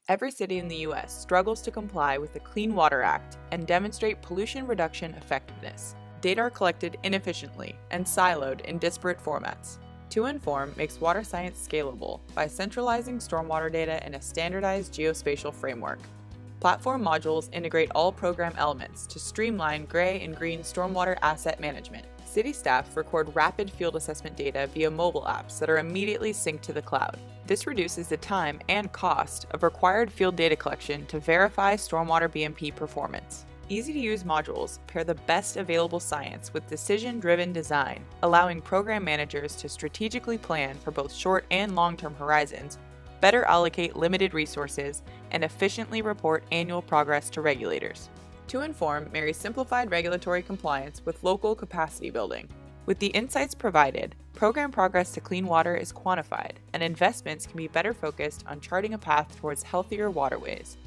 Every city in the U.S. struggles to comply with the Clean Water Act and demonstrate pollution reduction effectiveness. Data are collected inefficiently and siloed in disparate formats. 2Nform makes water science scalable by centralizing stormwater data in a standardized geospatial framework. Platform modules integrate all program elements to streamline gray and green stormwater asset management. City staff record rapid field assessment data via mobile apps that are immediately synced to the cloud. This reduces the time and cost of required field data collection to verify stormwater BMP performance. Easy-to-use modules pair the best available science with decision-driven design, allowing program managers to strategically plan for both short and long-term horizons, better allocate limited resources, and efficiently report annual progress to regulators. 2Nform marries simplified regulatory compliance with local capacity building. With the insights provided, program progress to clean water is quantified, and investments can be better focused on charting a path towards healthier waterways.